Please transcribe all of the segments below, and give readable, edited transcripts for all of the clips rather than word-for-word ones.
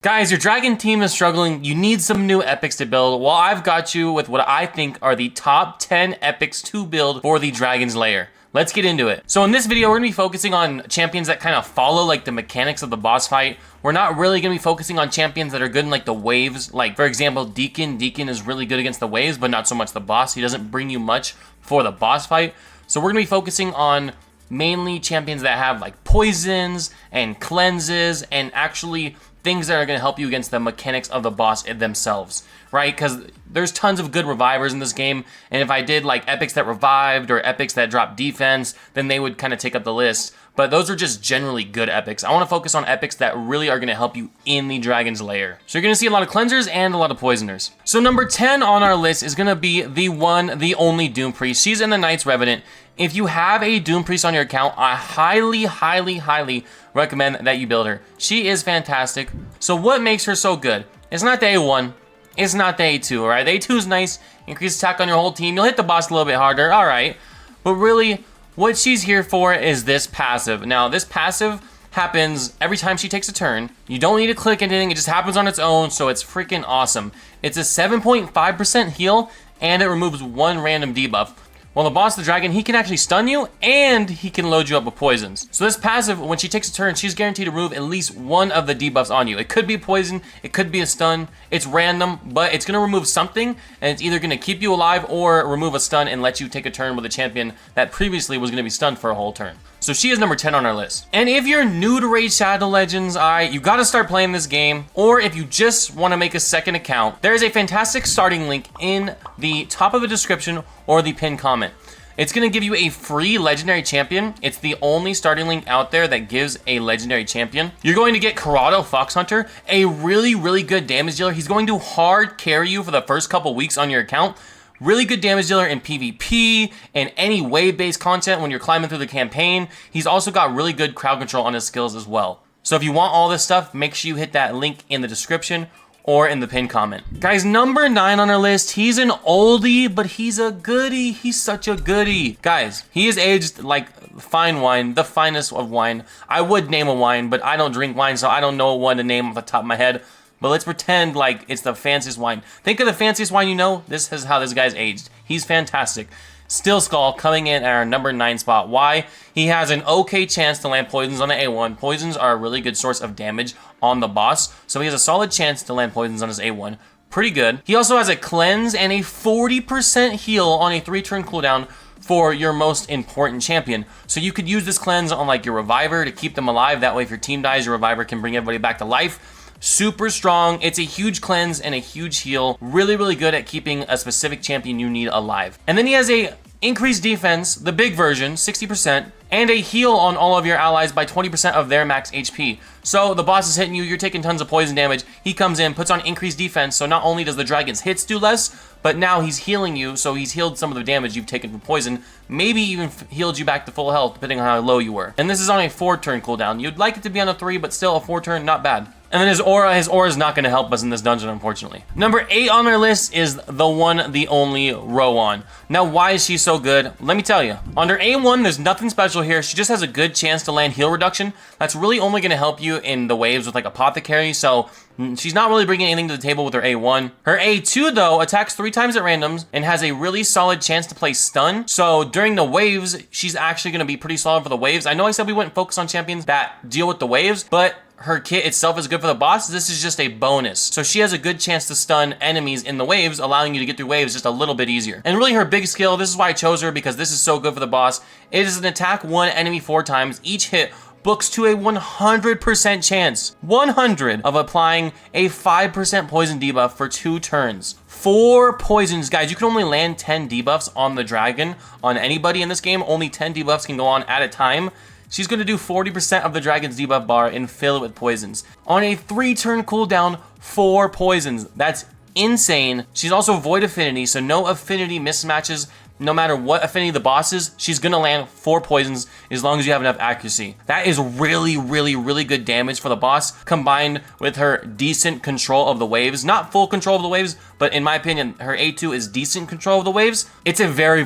Guys, your dragon team is struggling. You need some new epics to build. Well, I've got you with what I think are the top 10 epics to build for the Dragon's Lair. Let's get into it. So in this video, we're gonna be focusing on champions that kind of follow like the mechanics of the boss fight. We're not really gonna be focusing on champions that are good in like the waves. Like for example, Deacon. Deacon is really good against the waves, but not so much the boss. He doesn't bring you much for the boss fight. So we're gonna be focusing on mainly champions that have like poisons and cleanses and actually things that are going to help you against the mechanics of the boss themselves, right? Because there's tons of good revivers in this game, and if I did like epics that revived or epics that dropped defense, then they would kind of take up the list. But those are just generally good epics. I want to focus on epics that really are going to help you in the Dragon's Lair. So you're going to see a lot of cleansers and a lot of poisoners. So number 10 on our list is going to be the one, the only Doom Priest. She's in the Knights Revenant. If you have a Doom Priest on your account, I highly recommend that you build her. She is fantastic. So what makes her so good? It's not the A1. It's not the A2, alright? The A2 is nice. Increase attack on your whole team. You'll hit the boss a little bit harder, alright. But really, what she's here for is this passive. Now, this passive happens every time she takes a turn. You don't need to click anything. It just happens on its own, so it's freaking awesome. It's a 7.5% heal, and it removes one random debuff. Well, the boss, the dragon, he can actually stun you, and he can load you up with poisons. So this passive, when she takes a turn, she's guaranteed to remove at least one of the debuffs on you. It could be poison, it could be a stun, it's random, but it's gonna remove something, and it's either gonna keep you alive or remove a stun and let you take a turn with a champion that previously was gonna be stunned for a whole turn. So she is number 10 on our list. And if you're new to Raid Shadow Legends, you gotta start playing this game, or if you just wanna make a second account, there is a fantastic starting link in the top of the description or the pinned comment. It's gonna give you a free legendary champion. It's the only starting link out there that gives a legendary champion. You're going to get Karato Fox Hunter, a really good damage dealer. He's going to hard carry you for the first couple weeks on your account. Really good damage dealer in PvP and any wave-based content when you're climbing through the campaign. He's also got really good crowd control on his skills as well. So if you want all this stuff, make sure you hit that link in the description or in the pinned comment. Guys, number 9 on our list, he's an oldie, but he's a goodie. He's such a goodie. Guys, he is aged like fine wine, the finest of wine. I would name a wine, but I don't drink wine, so I don't know one to name off the top of my head. But let's pretend like it's the fanciest wine. Think of the fanciest wine you know. This is how this guy's aged. He's fantastic. Steel Skull coming in at our number 9 spot. Why? He has an okay chance to land poisons on the A1. Poisons are a really good source of damage on the boss. So he has a solid chance to land poisons on his A1. Pretty good. He also has a cleanse and a 40% heal on a 3-turn cooldown for your most important champion. So you could use this cleanse on like your reviver to keep them alive. That way if your team dies, your reviver can bring everybody back to life. Super strong. It's a huge cleanse and a huge heal. Really good at keeping a specific champion you need alive. And then he has a increased defense, the big version, 60%, and a heal on all of your allies by 20% of their max HP. So the boss is hitting you, you're taking tons of poison damage. He comes in, puts on increased defense, so not only does the dragon's hits do less, but now he's healing you, so he's healed some of the damage you've taken from poison, maybe even healed you back to full health, depending on how low you were. And this is on a 4-turn cooldown. You'd like it to be on a 3, but still a 4-turn, not bad. And then his aura is not going to help us in this dungeon, unfortunately. Number 8 on our list is the one, the only Rowan. Now, why is she so good? Let me tell you. Under A1, there's nothing special here. She just has a good chance to land heal reduction. That's really only going to help you in the waves with like Apothecary, so she's not really bringing anything to the table with her A1. Her A2, though, attacks 3 times at randoms and has a really solid chance to play stun. So during the waves, she's actually going to be pretty solid for the waves. I know I said we wouldn't focus on champions that deal with the waves, but her kit itself is good for the boss. This is just a bonus. So she has a good chance to stun enemies in the waves, allowing you to get through waves just a little bit easier. And really her big skill, this is why I chose her, because this is so good for the boss. It is an attack one enemy 4 times. Each hit books to a 100% chance, 100, of applying a 5% poison debuff for 2 turns. 4 poisons, guys. You can only land 10 debuffs on the dragon. On anybody in this game, only 10 debuffs can go on at a time. She's going to do 40% of the dragon's debuff bar and fill it with poisons. On a 3-turn cooldown, 4 poisons. That's insane. She's also void affinity, so no affinity mismatches. No matter what affinity the boss is, she's gonna land 4 poisons as long as you have enough accuracy. That is really good damage for the boss, combined with her decent control of the waves. Not full control of the waves, but in my opinion, her A2 is decent control of the waves. It's a very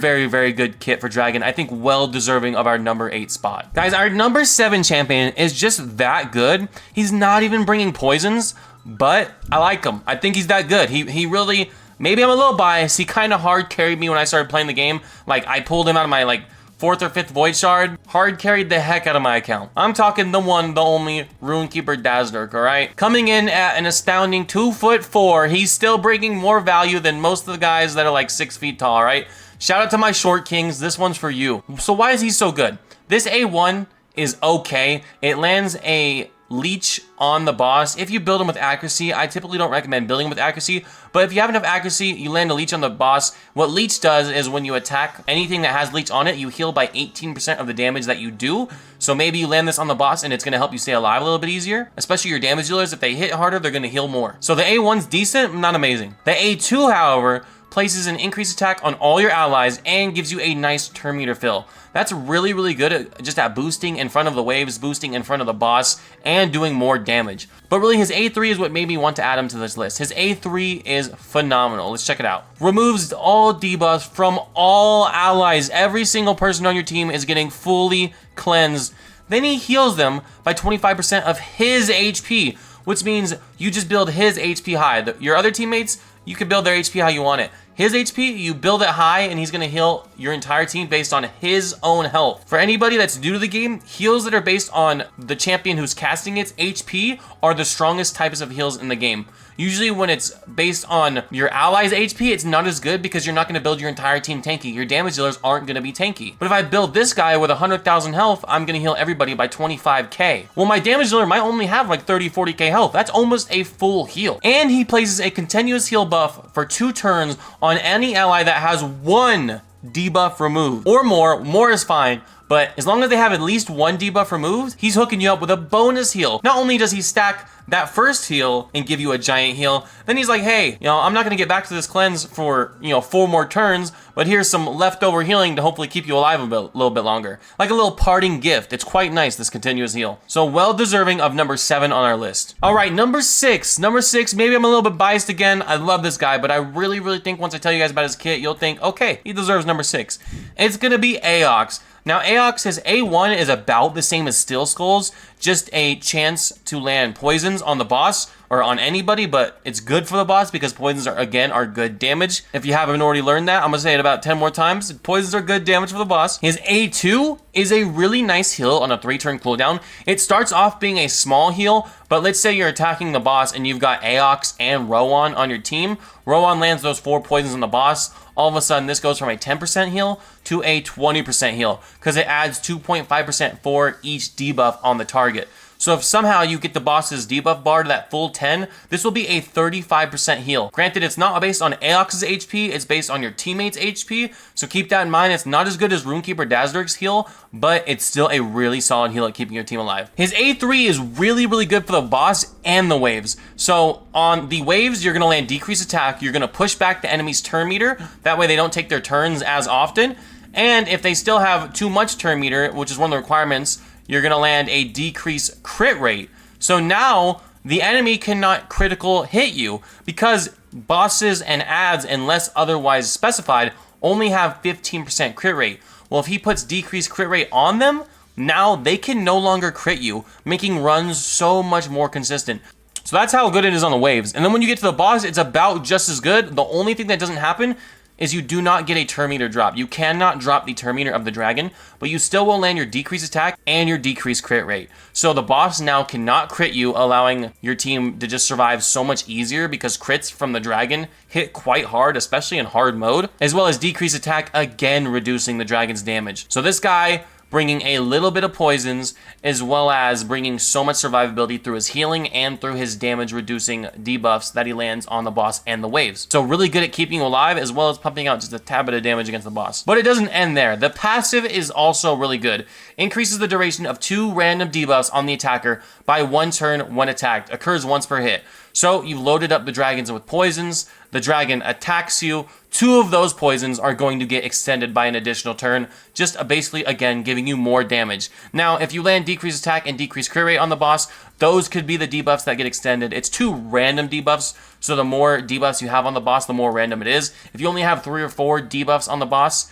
good kit for Dragon. I think well deserving of our number 8 spot. Guys, our number 7 champion is just that good. He's not even bringing poisons, but I like him. I think he's that good. He really, maybe I'm a little biased. He kind of hard carried me when I started playing the game. Like, I pulled him out of my, like, 4th or 5th Void Shard, hard carried the heck out of my account. I'm talking the one, the only Runekeeper Dazer, alright? Coming in at an astounding 2'4", he's still bringing more value than most of the guys that are like 6 feet tall, right? Shout out to my short kings, this one's for you. So why is he so good? This A1 is okay. It lands a leech on the boss. If you build him with accuracy, I typically don't recommend building with accuracy, but if you have enough accuracy, you land a leech on the boss. What leech does is when you attack anything that has leech on it, you heal by 18% of the damage that you do. So maybe you land this on the boss and it's going to help you stay alive a little bit easier, especially your damage dealers. If they hit harder, they're going to heal more. So the A1's decent, not amazing. The A2, however, places an increased attack on all your allies and gives you a nice turn meter fill. That's really, really good at boosting in front of the waves, boosting in front of the boss, and doing more damage. But really, his A3 is what made me want to add him to this list. His A3 is phenomenal. Let's check it out. Removes all debuffs from all allies. Every single person on your team is getting fully cleansed. Then he heals them by 25% of his HP, which means you just build his HP high. Your other teammates, you can build their HP how you want it. His HP, you build it high, and he's going to heal your entire team based on his own health. For anybody that's new to the game, heals that are based on the champion who's casting its HP are the strongest types of heals in the game. Usually when it's based on your ally's HP, it's not as good because you're not going to build your entire team tanky. Your damage dealers aren't going to be tanky. But if I build this guy with 100,000 health, I'm going to heal everybody by 25k. Well, my damage dealer might only have like 30, 40k health. That's almost a full heal. And he places a continuous heal buff for 2 turns on any ally that has 1 debuff removed. Or more. More is fine. But as long as they have at least 1 debuff removed, he's hooking you up with a bonus heal. Not only does he stack that first heal and give you a giant heal, then he's like, hey, you know, I'm not gonna get back to this cleanse for, 4 more turns, but here's some leftover healing to hopefully keep you alive a little bit longer. Like a little parting gift. It's quite nice, this continuous heal. So well deserving of number 7 on our list. All right, number 6. Number 6, maybe I'm a little bit biased again. I love this guy, but I really, really think once I tell you guys about his kit, you'll think, okay, he deserves number 6. It's gonna be Aox. Now, Aox, his A1 is about the same as Steel Skulls, just a chance to land poisons on the boss or on anybody, but it's good for the boss because poisons are good damage. If you haven't already learned that, I'm gonna say it about 10 more times. Poisons are good damage for the boss. His A2 is a really nice heal on a 3-turn cooldown. It starts off being a small heal, but let's say you're attacking the boss and you've got Aox and Rowan on your team. Rowan lands those 4 poisons on the boss. All of a sudden, this goes from a 10% heal to a 20% heal because it adds 2.5% for each debuff on the target. So if somehow you get the boss's debuff bar to that full 10, this will be a 35% heal. Granted, it's not based on Aox's HP, it's based on your teammates' HP, so keep that in mind. It's not as good as Runekeeper Dazer's heal, but it's still a really solid heal at keeping your team alive. His A3 is really, really good for the boss and the waves. So on the waves, you're going to land decreased attack, you're going to push back the enemy's turn meter, that way they don't take their turns as often, and if they still have too much turn meter, which is one of the requirements, you're going to land a decreased crit rate. So now the enemy cannot critical hit you because bosses and adds, unless otherwise specified, only have 15% crit rate. Well, if he puts decreased crit rate on them, now they can no longer crit you, making runs so much more consistent. So that's how good it is on the waves. And then when you get to the boss, it's about just as good. The only thing that doesn't happen is you do not get a turn meter drop. You cannot drop the turn meter of the dragon, but you still will land your decreased attack and your decreased crit rate. So the boss now cannot crit you, allowing your team to just survive so much easier because crits from the dragon hit quite hard, especially in hard mode, as well as decreased attack, again reducing the dragon's damage. So this guy bringing a little bit of poisons, as well as bringing so much survivability through his healing and through his damage reducing debuffs that he lands on the boss and the waves. So really good at keeping you alive, as well as pumping out just a tad bit of damage against the boss. But it doesn't end there. The passive is also really good. Increases the duration of 2 random debuffs on the attacker by 1 turn when attacked. Occurs once per hit. So you've loaded up the dragons with poisons, the dragon attacks you, 2 of those poisons are going to get extended by an additional turn, just basically, again, giving you more damage. Now, if you land decreased attack and decreased crit rate on the boss, those could be the debuffs that get extended. It's 2 random debuffs, so the more debuffs you have on the boss, the more random it is. If you only have 3 or 4 debuffs on the boss,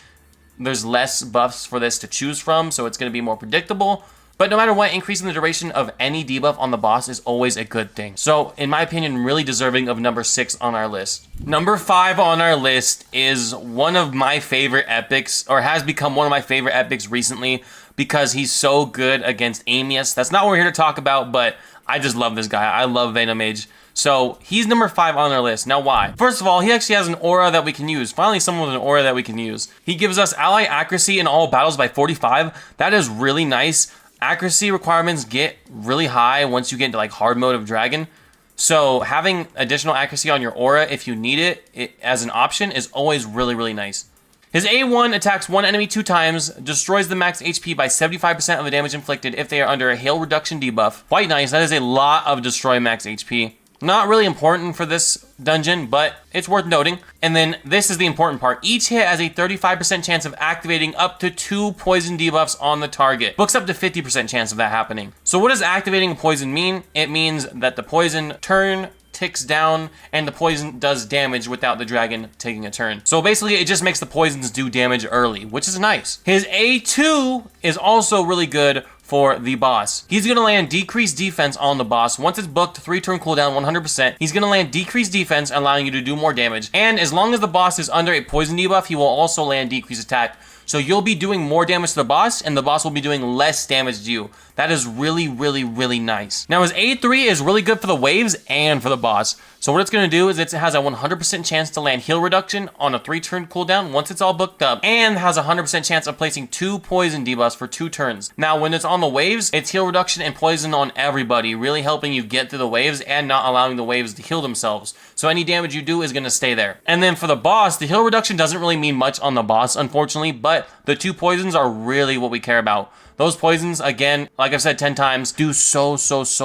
there's less buffs for this to choose from, so it's going to be more predictable. But no matter what, increasing the duration of any debuff on the boss is always a good thing. So in my opinion, really deserving of number 6 on our list. Number 5 on our list is one of my favorite epics, or has become one of my favorite epics recently, because he's so good against Amius. That's not what we're here to talk about, but I just love this guy. I love Venomage. So he's number 5 on our list. Now why? First of all, he actually has an aura that we can use. Finally, someone with an aura that we can use. He gives us ally accuracy in all battles by 45. That is really nice. Accuracy requirements get really high once you get into like hard mode of Dragon. So having additional accuracy on your aura if you need it as an option is always really, really nice. His A1 attacks one enemy 2 times, destroys the max HP by 75% of the damage inflicted if they are under a hail reduction debuff. Quite nice. That is a lot of destroy max HP. Not really important for this dungeon, but it's worth noting. And then this is the important part. Each hit has a 35% chance of activating up to 2 poison debuffs on the target. Books up to 50% chance of that happening. So what does activating poison mean? It means that the poison turn ticks down and the poison does damage without the dragon taking a turn. So basically it just makes the poisons do damage early, which is nice. His A2 is also really good for the boss. He's gonna land decreased defense on the boss. Once it's booked, 3-turn cooldown, 100%. He's gonna land decreased defense, allowing you to do more damage. And as long as the boss is under a poison debuff, he will also land decreased attack. So you'll be doing more damage to the boss, and the boss will be doing less damage to you. That is really, really, really nice. Now his A3 is really good for the waves and for the boss. So what it's going to do is it has a 100% chance to land heal reduction on a 3-turn cooldown once it's all booked up, and has a 100% chance of placing 2 poison debuffs for 2 turns. Now when it's on the waves, it's heal reduction and poison on everybody, really helping you get through the waves and not allowing the waves to heal themselves. So any damage you do is going to stay there. And then for the boss, the heal reduction doesn't really mean much on the boss, unfortunately, but the 2 poisons are really what we care about. Those poisons, again, like I've said 10 times, do so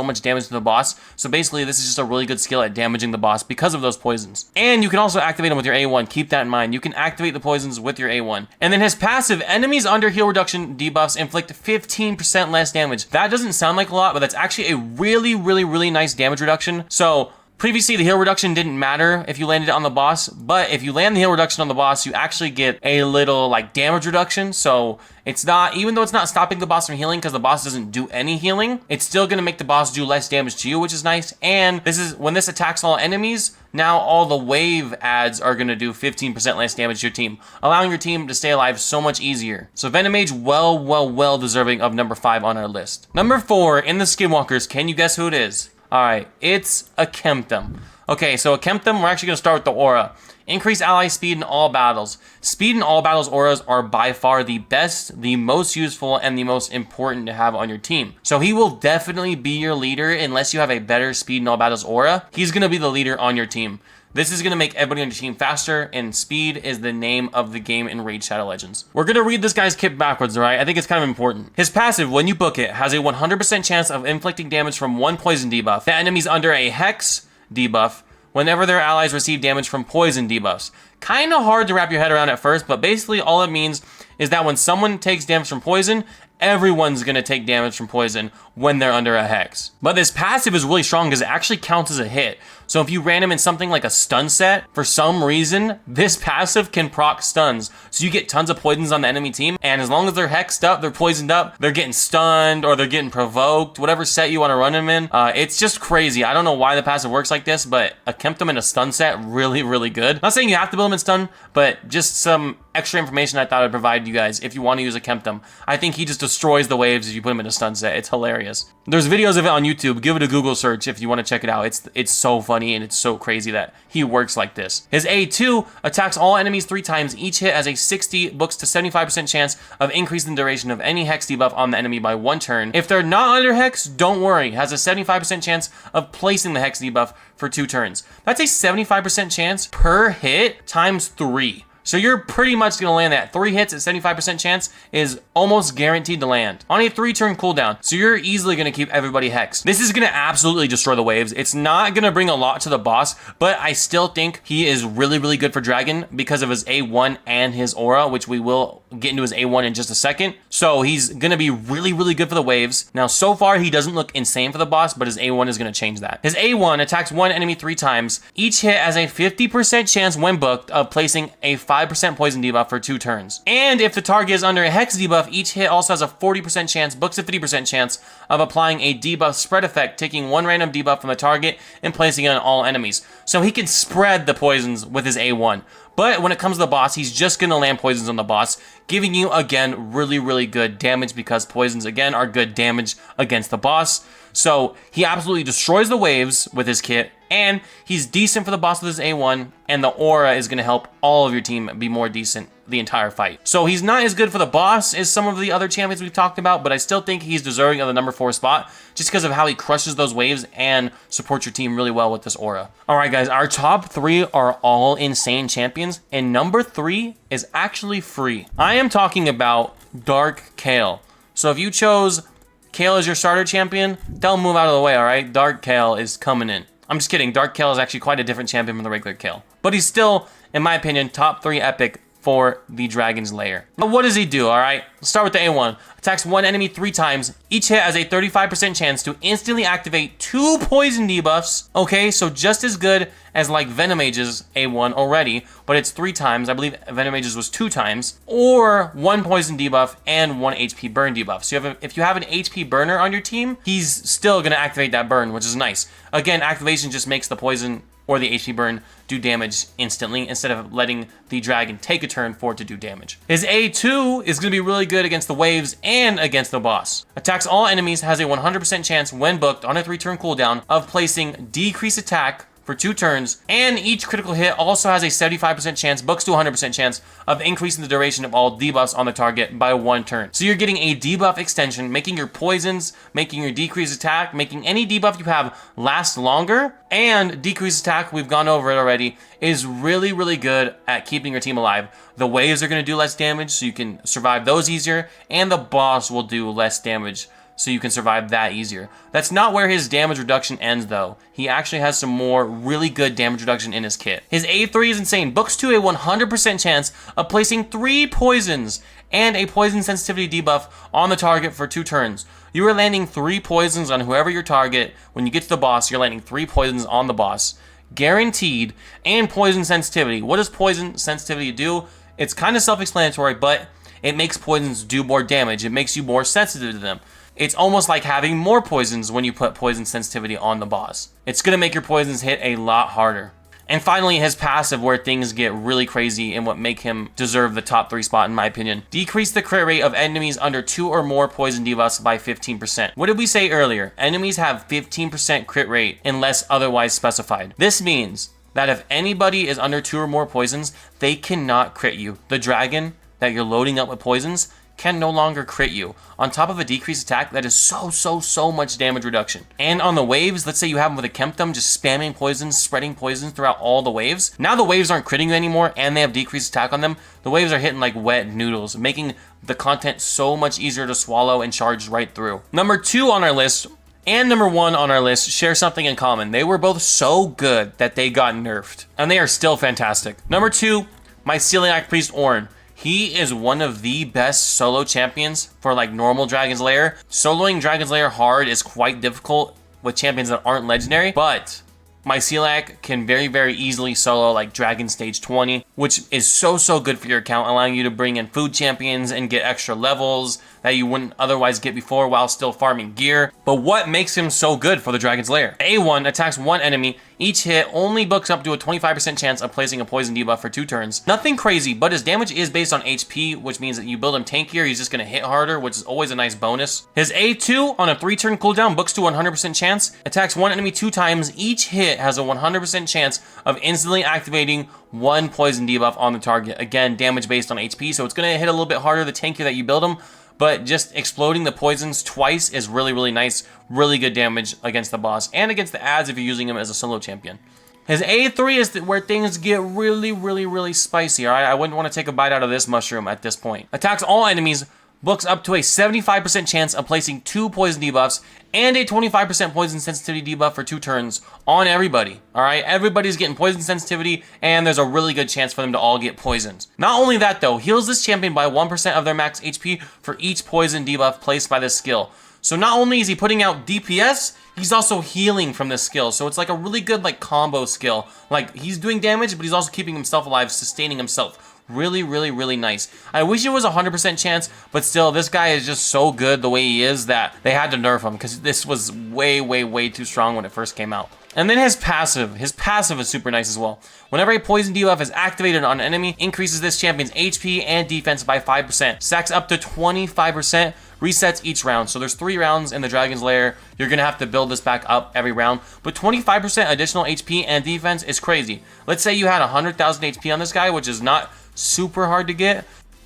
much damage to the boss. So basically, this is just a really good skill at damaging the boss because of those poisons. And you can also activate them with your A1. Keep that in mind. You can activate the poisons with your A1. And then his passive, enemies under heal reduction debuffs inflict 15% less damage. That doesn't sound like a lot, but that's actually a really, really, really nice damage reduction. So previously, the heal reduction didn't matter if you landed it on the boss, but if you land the heal reduction on the boss, you actually get a little like damage reduction. So it's not, even though it's not stopping the boss from healing because the boss doesn't do any healing, it's still going to make the boss do less damage to you, which is nice. And this is when this attacks all enemies, now all the wave adds are going to do 15% less damage to your team, allowing your team to stay alive so much easier. So Venomage, well deserving of number 5 on our list. Number 4 in the Skinwalkers, can you guess who it is? Alright, it's a Kemptum. Okay, so a Kemptum, we're actually going to start with the aura. Increase ally speed in all battles. Speed in all battles auras are by far the best, the most useful, and the most important to have on your team. So he will definitely be your leader unless you have a better speed in all battles aura. He's going to be the leader on your team. This is going to make everybody on your team faster, and speed is the name of the game in Raid Shadow Legends. We're going to read this guy's kit backwards, alright? I think it's kind of important. His passive, when you book it, has a 100% chance of inflicting damage from 1 poison debuff. The enemy's under a hex debuff whenever their allies receive damage from poison debuffs. Kind of hard to wrap your head around at first, but basically all it means is that when someone takes damage from poison, everyone's going to take damage from poison when they're under a hex. But this passive is really strong because it actually counts as a hit. So if you ran him in something like a stun set, for some reason, this passive can proc stuns. So you get tons of poisons on the enemy team, and as long as they're hexed up, they're poisoned up, they're getting stunned, or they're getting provoked, whatever set you want to run him in. It's just crazy. I don't know why the passive works like this, but a Kemptum in a stun set, really good. Not saying you have to build him in stun, but just some extra information I thought I'd provide you guys if you want to use a Kemptum. I think he just destroys the waves if you put him in a stun set. It's hilarious. There's videos of it on YouTube. Give it a Google search if you want to check it out. It's so funny and it's so crazy that he works like this. His A2 attacks all enemies 3 times. Each hit has a 60 books to 75% chance of increasing the duration of any hex debuff on the enemy by 1 turn. If they're not under hex, don't worry. Has a 75% chance of placing the hex debuff for 2 turns. That's a 75% chance per hit times 3. So you're pretty much going to land that. 3 hits at 75% chance is almost guaranteed to land on a 3-turn cooldown. So you're easily going to keep everybody hexed. This is going to absolutely destroy the waves. It's not going to bring a lot to the boss, but I still think he is really good for Dragon because of his A1 and his aura, which we will get into his A1 in just a second. So he's going to be really, really good for the waves. Now, so far, he doesn't look insane for the boss, but his A1 is going to change that. His A1 attacks one enemy 3 times. Each hit has a 50% chance when booked of placing a 5% poison debuff for 2 turns. And if the target is under a hex debuff, each hit also has a 40% chance, books a 50% chance of applying a debuff spread effect, taking 1 random debuff from the target and placing it on all enemies. So he can spread the poisons with his A1. But when it comes to the boss, he's just going to land poisons on the boss, giving you, again, really, really good damage because poisons, again, are good damage against the boss. So he absolutely destroys the waves with his kit, and he's decent for the boss with his A1, and the aura is going to help all of your team be more decent the entire fight. So he's not as good for the boss as some of the other champions we've talked about, but I still think he's deserving of the number 4 spot just because of how he crushes those waves and supports your team really well with this aura. All right, guys, our top 3 are all insane champions, and number 3 is actually free. I am talking about Dark Kale. So if you chose Kale as your starter champion, don't move out of the way, all right? Dark Kale is coming in. I'm just kidding. Dark Kale is actually quite a different champion from the regular Kale. But he's still, in my opinion, top 3 epic for the Dragon's Lair. But what does he do, all right? Let's start with the A1. Attacks one enemy 3 times. Each hit has a 35% chance to instantly activate 2 poison debuffs. Okay, so just as good as like Venomage's A1 already, but it's 3 times. I believe Venomage's was 2 times. Or 1 poison debuff and 1 HP burn debuff. So if you have an HP burner on your team, he's still gonna activate that burn, which is nice. Again, activation just makes the poison or the HP burn do damage instantly instead of letting the dragon take a turn for it to do damage. His A2 is going to be really good against the waves and against the boss. Attacks all enemies, has a 100% chance when booked on a 3-turn cooldown of placing decreased attack for 2 turns, and each critical hit also has a 75% chance, books to 100% chance, of increasing the duration of all debuffs on the target by 1 turn. So you're getting a debuff extension, making your poisons, making your decreased attack, making any debuff you have last longer, and decreased attack, we've gone over it already, is really, really good at keeping your team alive. The waves are going to do less damage, so you can survive those easier, and the boss will do less damage, so you can survive that easier. That's not where his damage reduction ends, though. He actually has some more really good damage reduction in his kit. His A3 is insane. Books to a 100% chance of placing 3 poisons and a poison sensitivity debuff on the target for 2 turns. You are landing 3 poisons on whoever your target. When you get to the boss, you're landing 3 poisons on the boss. Guaranteed. And poison sensitivity. What does poison sensitivity do? It's kind of self-explanatory, but it makes poisons do more damage. It makes you more sensitive to them. It's almost like having more poisons when you put poison sensitivity on the boss. It's going to make your poisons hit a lot harder. And finally, his passive, where things get really crazy and what make him deserve the top 3 spot in my opinion. Decrease the crit rate of enemies under 2 or more poison debuffs by 15%. What did we say earlier? Enemies have 15% crit rate unless otherwise specified. This means that if anybody is under 2 or more poisons, they cannot crit you. The dragon that you're loading up with poisons can no longer crit you. On top of a decreased attack, that is so much damage reduction. And on the waves, let's say you have them with a Kemptum, just spamming poisons, spreading poisons throughout all the waves. Now the waves aren't critting you anymore, and they have decreased attack on them. The waves are hitting like wet noodles, making the content so much easier to swallow and charge right through. Number 2 on our list, and number 1 on our list, share something in common. They were both so good that they got nerfed, and they are still fantastic. Number 2, Myac Priest Ornn. He is one of the best solo champions for like normal Dragon's Lair. Soloing Dragon's Lair hard is quite difficult with champions that aren't legendary, but Myac can very easily solo like Dragon Stage 20, which is so good for your account, allowing you to bring in food champions and get extra levels that you wouldn't otherwise get before while still farming gear. But what makes him so good for the Dragon's Lair? A1 attacks 1 enemy. Each hit only books up to a 25% chance of placing a poison debuff for 2 turns. Nothing crazy, but his damage is based on HP, which means that you build him tankier, he's just going to hit harder, which is always a nice bonus. His A2 on a 3-turn cooldown books to 100% chance, attacks 1 enemy 2 times. Each hit has a 100% chance of instantly activating 1 poison debuff on the target. Again, damage based on HP, so it's going to hit a little bit harder the tankier that you build him. But just exploding the poisons twice is really nice. Really good damage against the boss and against the adds if you're using him as a solo champion. His A3 is where things get really spicy, alright? I wouldn't want to take a bite out of this mushroom at this point. Attacks all enemies books up to a 75% chance of placing 2 poison debuffs and a 25% poison sensitivity debuff for 2 turns on everybody. Alright, everybody's getting poison sensitivity, and there's a really good chance for them to all get poisoned. Not only that though, heals this champion by 1% of their max HP for each poison debuff placed by this skill. So not only is he putting out DPS, he's also healing from this skill. So it's like a really good like combo skill. Like he's doing damage, but he's also keeping himself alive, sustaining himself. Really, really, really nice. I wish it was a 100% chance, but still, this guy is just so good the way he is that they had to nerf him because this was way, way, way too strong when it first came out. And then his passive is super nice as well. Whenever a poison debuff is activated on an enemy, increases this champion's HP and defense by 5%. Stacks up to 25%, resets each round. So there's 3 rounds in the Dragon's Lair. You're gonna have to build this back up every round. But 25% additional HP and defense is crazy. Let's say you had 100,000 HP on this guy, which is not super hard to get.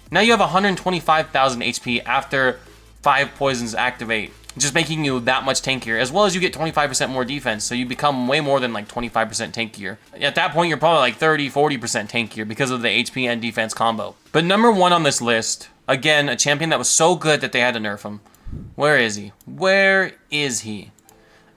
Now you have 125,000 HP after 5 poisons activate, just making you that much tankier, as well as you get 25% more defense, so you become way more than like 25% tankier. At that point, you're probably like 30-40% tankier because of the HP and defense combo. But number 1 on this list, again, a champion that was so good that they had to nerf him. Where is he? Where is he?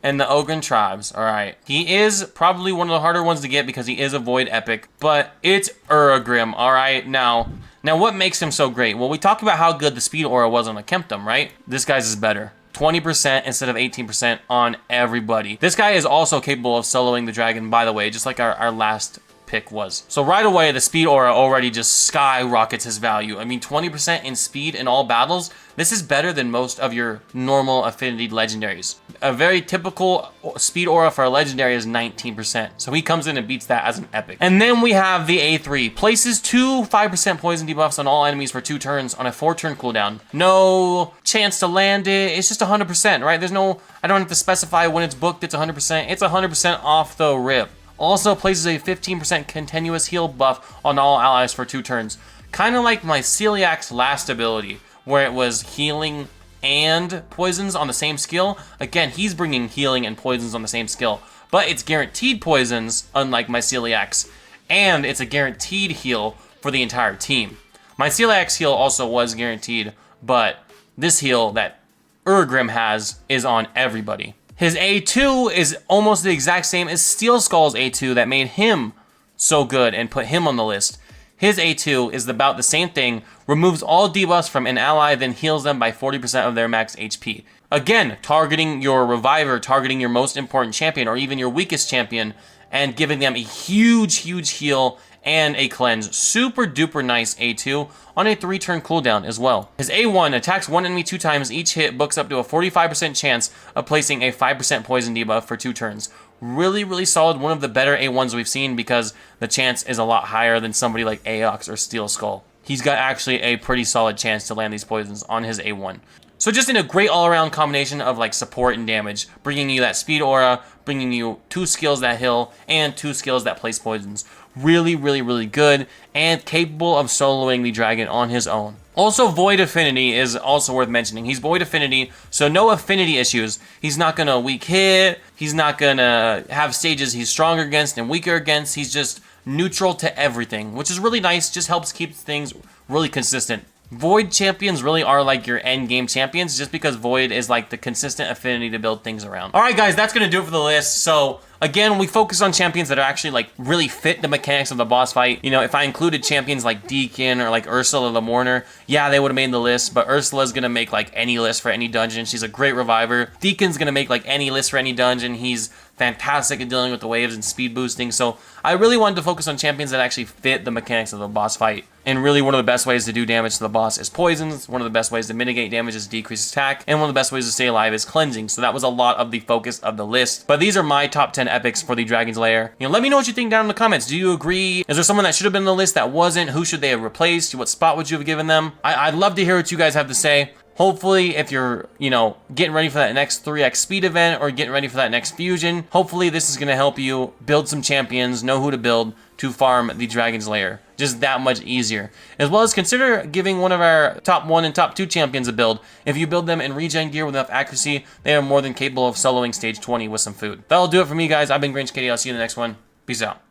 And the Ogren Tribes, alright. He is probably one of the harder ones to get because he is a Void Epic, but it's Uragrim, alright? Now what makes him so great? Well, we talked about how good the Speed Aura was on a Kemptum, right? This guy's is better. 20% instead of 18% on everybody. This guy is also capable of soloing the dragon, by the way, just like our last pick was. So right away, the Speed Aura already just skyrockets his value. I mean, 20% in speed in all battles, this is better than most of your normal affinity legendaries. A very typical Speed Aura for a legendary is 19%. So he comes in and beats that as an epic. And then we have the A3. Places 2 5% poison debuffs on all enemies for 2 turns on a 4-turn cooldown. No chance to land it. It's just 100%, right? There's no, I don't have to specify when it's booked, it's 100%. It's 100% off the rip. Also places a 15% continuous heal buff on all allies for 2 turns. Kind of like my Celiac's last ability, where it was healing and poisons on the same skill. Again, he's bringing healing and poisons on the same skill, but it's guaranteed poisons, unlike my Celiac's, and it's a guaranteed heal for the entire team. My Celiac's heal also was guaranteed, but this heal that Uragrim has is on everybody. His A2 is almost the exact same as Steel Skull's A2 that made him so good and put him on the list. His A2 is about the same thing, removes all debuffs from an ally, then heals them by 40% of their max HP. Again, targeting your reviver, targeting your most important champion, or even your weakest champion, and giving them a huge, huge heal and a cleanse. Super duper nice A2 on a 3-turn cooldown as well. His A1 attacks one enemy 2 times each hit, books up to a 45% chance of placing a 5% poison debuff for 2 turns. Really, really solid. One of the better A1s we've seen because the chance is a lot higher than somebody like Aox or Steel Skull. He's got actually a pretty solid chance to land these poisons on his A1. So just in a great all-around combination of like support and damage, bringing you that Speed Aura, bringing you 2 skills that heal, and 2 skills that place poisons. Really, really, really good, and capable of soloing the dragon on his own. Also, Void Affinity is also worth mentioning. He's Void Affinity, so no affinity issues. He's not gonna weak hit, he's not gonna have stages he's stronger against and weaker against. He's just neutral to everything, which is really nice, just helps keep things really consistent. Void champions really are like your end game champions, just because Void is like the consistent affinity to build things around. Alright guys, that's gonna do it for the list. So again, we focus on champions that are actually like really fit the mechanics of the boss fight. You know, if I included champions like Deacon or like Ursula the Mourner, yeah, they would have made the list, but Ursula's gonna make like any list for any dungeon. She's a great reviver. Deacon's gonna make like any list for any dungeon. He's fantastic at dealing with the waves and speed boosting. So I really wanted to focus on champions that actually fit the mechanics of the boss fight. And really one of the best ways to do damage to the boss is poisons. One of the best ways to mitigate damage is decrease attack. And one of the best ways to stay alive is cleansing. So that was a lot of the focus of the list. But these are my top 10 epics for the Dragon's Lair. You know, let me know what you think down in the comments. Do you agree? Is there someone that should have been on the list that wasn't? Who should they have replaced? What spot would you have given them? I'd love to hear what you guys have to say. Hopefully, if you're, you know, getting ready for that next 3x speed event or getting ready for that next fusion, hopefully this is going to help you build some champions, know who to build to farm the Dragon's Lair. Just that much easier. As well as consider giving one of our top 1 and top 2 champions a build. If you build them in regen gear with enough accuracy, they are more than capable of soloing stage 20 with some food. That'll do it for me, guys. I've been Grange Katie. I'll see you in the next one. Peace out.